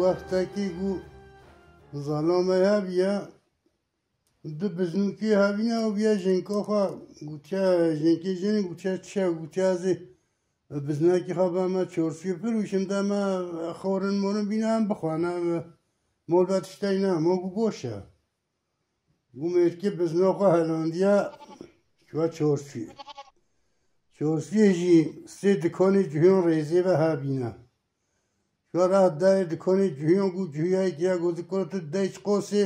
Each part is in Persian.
وقتی گو ظلام هبیا دو بزنوکی هبیا و بیا جنکا خواه گوچه جنکی جنی گوچه چه گوچه ازی بزنکی خواه با ما چورسی پروشم دا ما خورن مورن بینم بخوانم مول باتشتای نه ما گو گوشه گو مرکی بزنکا هلاندیا شو چورسی جی سه دکانی جهان ریزی و هبینه شو راه دای دکانی جهان گو جهایی که گو دکان تو دایچ قوسی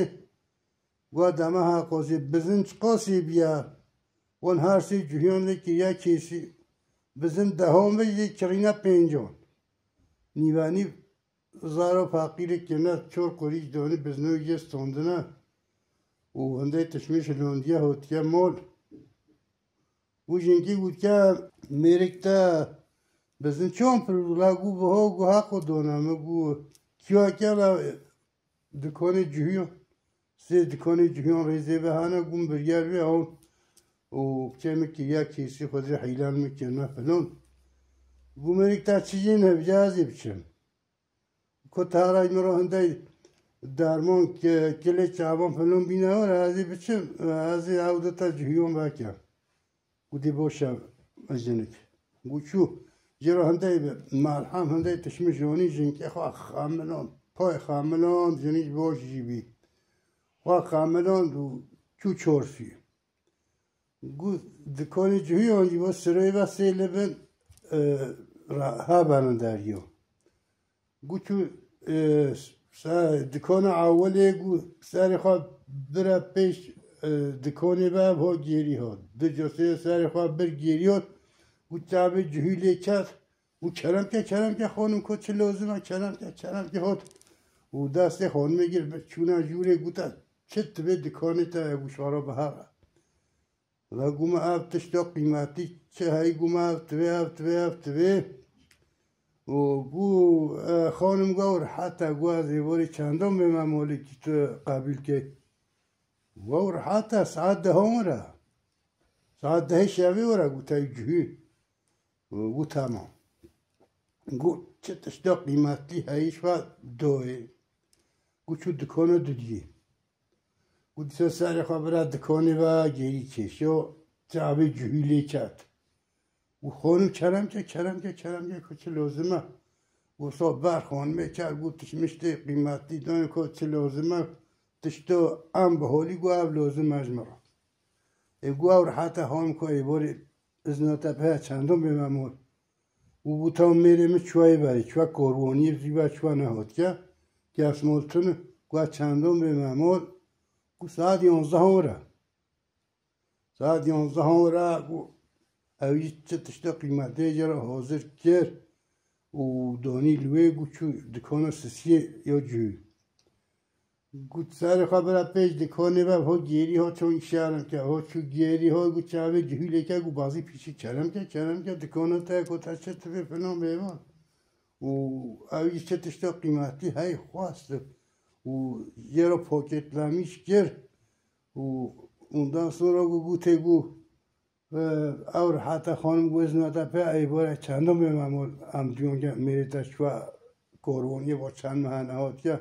گو دمه ها قوسی بزن چ قوسی بیا ون هر سی جهان که یا کسی بزن دهمه یک چرینه پنجان نیوانی زارا فقیری که نه چور کوریج دانی بزنوی یه ستوندنه و هنده تشمیش لوندیا هوتیا مول و جنگی بود که میرکتا بزن چون پرولا گو به ها گو حق دونم گو کیا کلا دکان جهیون سه دکان جهیون ریزه به هنه گم بریار به اون و چه که یا کسی خود حیلان میکنه فلان گو میرکتا چیزی نبجازی بچم کتارای مرا هنده درمان که کلی چابان فلان بینه و رازی بچم رازی عودتا جهیون بکم گودی باشم ازنک گوچو جرا هنده مالحام هنده تشمشونی جنکی خواه خاملان پای خاملان جنیج باش جیبی خواه خاملان دو چو چورسی گو دکانی جوی آنجی با سرای و سیله بن ها برن دریو گوچو دکان اولی گو سری خواه برا پیش دکانی با گیری ها دو جسه سری خواه بر گیری ها و تعبه جهیلی کرد و چرم که خانم که چه لازمه چرم که هات و دست خانم گیر چونه جوره گوتا چت به دکانی تا گوشارا به هر و گومه افتش تا قیمتی چه هایی گومه افتوه و گو خانم گور حتی گو از ایواری چندم به ممالی که تو قبیل که گور حتی ساعت ده همه ساعت ده شبه ورا گو تای جهی گو تمام گو چه تشتا قیمتی هایش و دوه گو چو دکانه دیگه گو دیسا سر خبره دکانه و گیری چشو تعبه جهیلی کرد و خانم چرم که چه لازمه و صاحب بر خانمه کرد گو تشمشته قیمتی دانه که چه لازمه تشتا ام به حالی گو او لازم اجمرا گو او حتی خانم که ایباری ازناتا به چندم به ممول و بوتا میریم چوای بری چوای کاروانی زیبا چوای نهاد که اسمالتون گو چندم به ممول گو ساعت 11 را گو اوی چه تشتا قیمته جرا حاضر کرد و دانی لوی گو چو دکان سسیه یا جوی گو سر خبره پیش دکانه و ها گیری ها چون شهرم که ها چو گیری ها گو چاوه جهیله که گو بازی پیشی چرم که دکانه تا گو تشت به فلان بیوان و اوی چه تشتا قیمتی های خواست و یه را پاکت لمیش کرد و اونdan sonra گو تگو اور حتی خانم گوزناتا په ایباره چندم به معمول امدیون که میره تشوا کورونی با چند مهنه هات که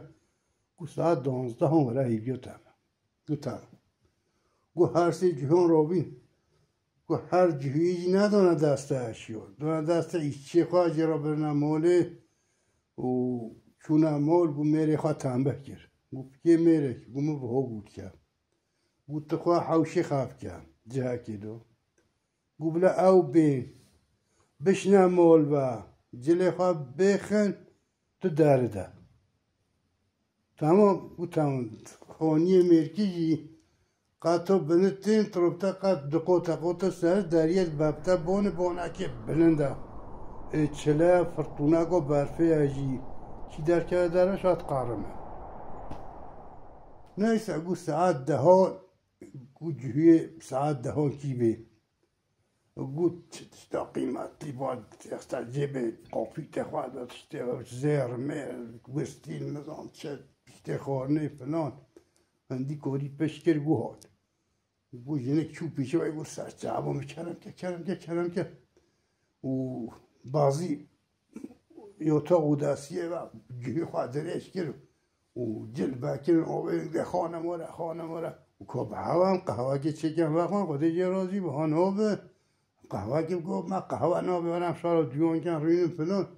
گو ساعت 12 هم وره هیبیو تم گو هر سی جهان رابین گو هر جهیجی ندانه دسته اشیار دانه دسته ایچی خواه جرا برنه ماله و چونه مال گو میره خواه تنبه کرد گو پکه میره گو مو به ها گود کرد گو تخواه حوشی خواه کرد جه که دو گو بلا او بشنه مال با جلی خواه بخن تو درده تمام گو تمام خانی مرکی جی قطع بنتین تروبتا قطع دقوتا سر دریت بابتا بونه که بلنده چله فرطونه گو برفه اجی چی در که داره شاید قارمه نیسه گو ساعت ده ها گو جهوی ساعت ده ها کی بی گو چه قیمتی باید اختا جیب قافی تخواد چه زرمه گوستین نظام چه پیشته خارنه فلان هندی کوری پشکر گو هاد گو جنک چو پیشه بای گو سر چعبا میکرم که و بازی یوتا قداسیه و جوی خواهدرش کرد و جل بکرن آبه خانه ماره و که به هم قهوه که چکم وقت خود جه رازی به ها نابه قهوه که گفت من قهوه نابه برم شارا دیوان کن رویم فلان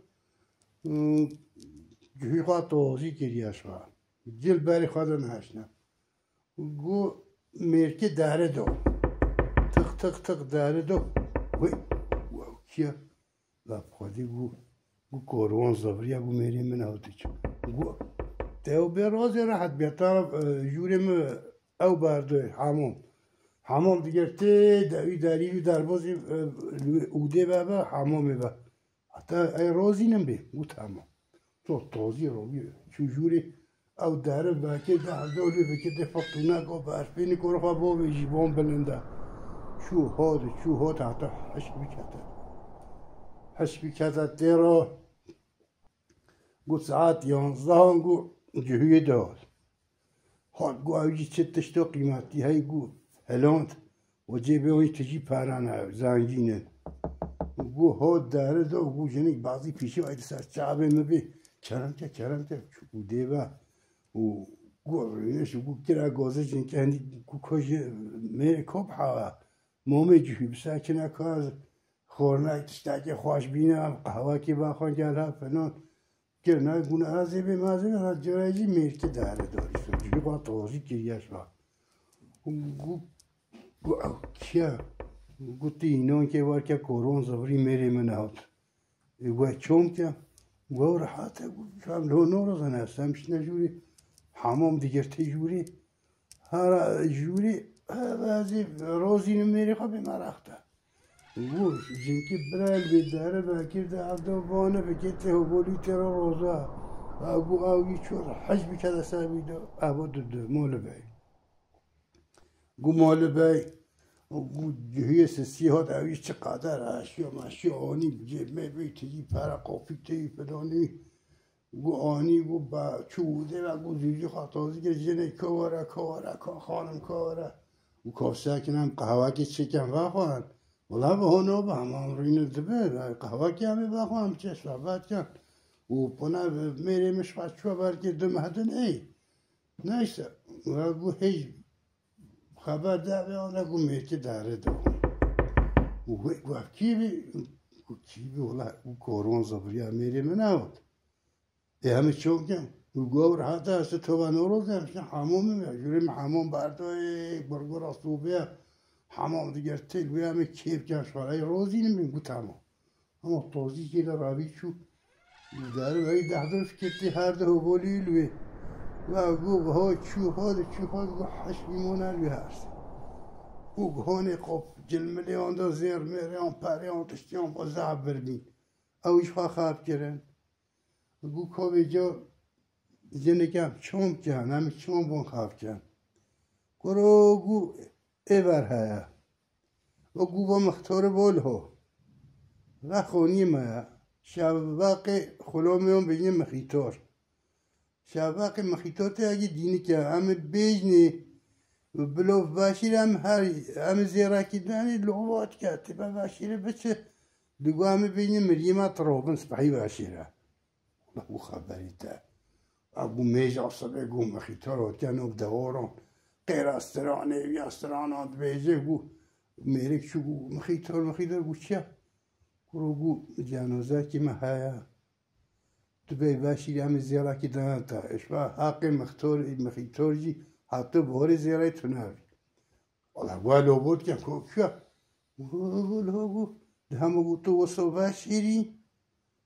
جوی خواه توضیح کریش و جل بری خود نهشنم گو مرکه داره دو تق داره دو وی کیا لب خودی گو کاروان زبریه گو میری من هاتی چه گو تاو به رازی راحت بیتا جوریم او برده حمام دیگر تی دوی داری دربازی اوده بابا حمامه با حتی ای رازی نمی گو تمام تو تازی رو بیه چجوری او داره باکی دولی بکی دفتونه گو برفینی کنه خواه با به جیبان بلنده چو هاد حتی حش بکته تیرا گو ساعت 11 گو جهوی داد حال گو اوجی چه تشتا قیمتی های گو هلاند و جیبه های تجی پرانه زنجینه گو هاد داره دو گو جنگ بعضی پیشی باید سر چعبه مبی کرمته چو دیوه و گو روینش گو کرا گازه جنگ هندی گو کج میره کب حوا مومه جهوی بساکنه کاز خورنه تشتاکی خوش بینم قهوه که بخوان گله فلان گرنه گونه عذیبه مذیبه ها جرایجی میرکه داره داریشون جوی با توضیح کریش با گو کیا گو تی اینان که بار که کورون زبری میری من هات گو چون که گو راحته گو شام لونو رو زنه هستمش نجوری حمام دیگر تی جوری هر جوری بعضی روزی نمیری خواه بیمارخته گو جنکی برال بیداره بکر ده عبدو بانه بکته و بولی ترا روزا گو آوی چور حج بکده سابی دو عباد دو مال بای گو مال بای گو جهی سسی ها دویش چقدر اشیا آنی جیب می بی تیجی پرا قافی تیجی فلانی گو آنی گو با چوده و گو زیجی خطازی که جنه کواره خانم کواره گو کافسه کنم قهوه که چکم وخوان ولی به هنو به همان روی دبه قهوه که همه بخوام چه صحبت کن و پنه میریمش خواهد برکه دم هدن ای نیسته و گو هیچ خبر ده به آنه گو میرکه داره دو گو کی بی ولی گو کارون زبریه میریم نهاد ای همه چون کن گو راحت هست تو و نوروز همشه حمام جوریم حمام بردای برگر صوبه حمام دیگر تل و همه کیف کش برای روزی نمیم گو تمام اما توضیح که راوی چو داره وی دهدوش کتی هر ده بولی لوی و گو ها چو گو حش بیمونه لوی هست گو هانه قف جلملی آن دا زیر میره آن پری آن تشتی آن با زعب بردین اویش خواه کرن گو که جا جنگم چون کن همه چون بون خواب کن گو ایور هیا و گو با مختار بول ها و خونی ما شباق خلومیون بگیم مخیطار شباق مخیطار تا اگه دینی که همه بیجنی و بلوف باشیر همه زیراکی دانی لغوات کرد با باشیره بچه دگو همه بینی مریمت روبن سپحی باشیره او خبری ده ابو میج آسابه گو مخیطار ها کنو بدواران غیر استرانه وی استرانات بیجه گو میرک چو گو مخیطار گو چه گو جنازه که محایا تو بی باشیری همه زیرا که دانه تا اشبا حق مخیطار جی حتی باری زیرای تنوی والا گو لو بود که که گو ده همه گو تو وصو باشیری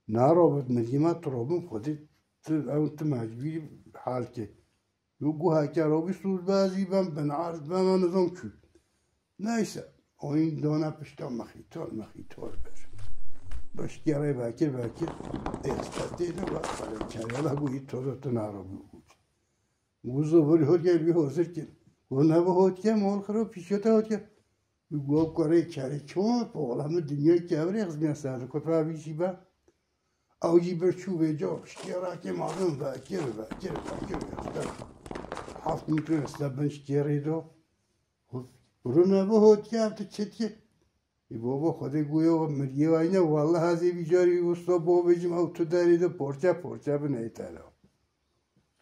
نارابط مدیمت رابم خودی تو مجبوری حال که گو هکر رابی سوز بازی بن عرض بم نظام چود نیسه این دانه پشتا مخیطار بر باش گره باکر استادیده و چریالا گویی تو نارابی بود گوزو بری هود گل بی حاضر کن گو نبا هود که مال خراب پیشتا هود که گو کاره چری چون پاول همه دنیای که اوری اغز میان سرده کت را بیشی با اوجی بر چوبه جا شکیرا که مادم باکر هفت میتون استاد بنش گره دو برو نبا هود که هفته چت که بابا خدا گویا و مریه و اینه والله هزی بیجاری وستا بابا بجیم او تو دارید پرچه بنیتالا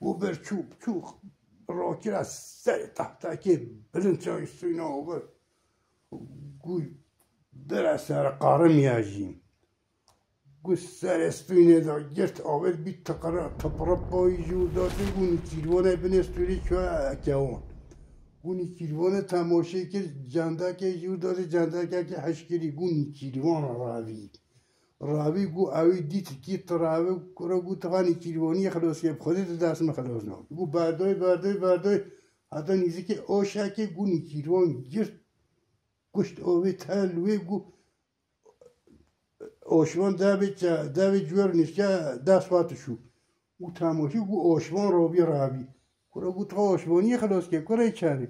و بر چوب راکر از سر تحتاکی بلند چای سوینا و گوی در سر قاره میاجیم گوی سر استوینه دا گرت آورد بی تقرا پایی جور داده گونی چیروانه بنستوری چوه اکیوان گونی چیروانه تماشه که جندکه جور داده جندکه که هشکری گونی چیروان راوی گو اوی دیت کی تراوی کرا گو تغانی چیروانی خلاص که خودت دست مخلاص نه گو بردای حتی نیزی که آشکه گونی چیروان گرت گشت آوی تلوی گو آشوان دوی جور نیشکه دست واتشو او تماشی گو آشوان راوی کرا گو تا آشوانی خلاص که کرا چاری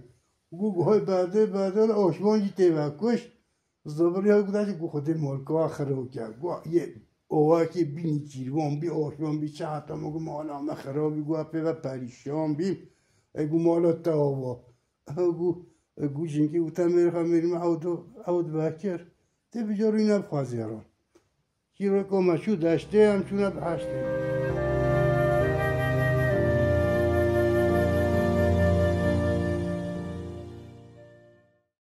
گو های بردای آشوان جیته و کشت زبری های گوده گو خود مالکا خراب کرد گو یه اوه که بینی چیروان بی آشوان بی چه حتی مگو مالا همه خرابی گو اپه و پریشان بیم گو مالا تا آوا گو جنگی گو تا میریم عود بکر تی بجارو این اب خوازیران کی رو که مشو داشته همچون اب هشته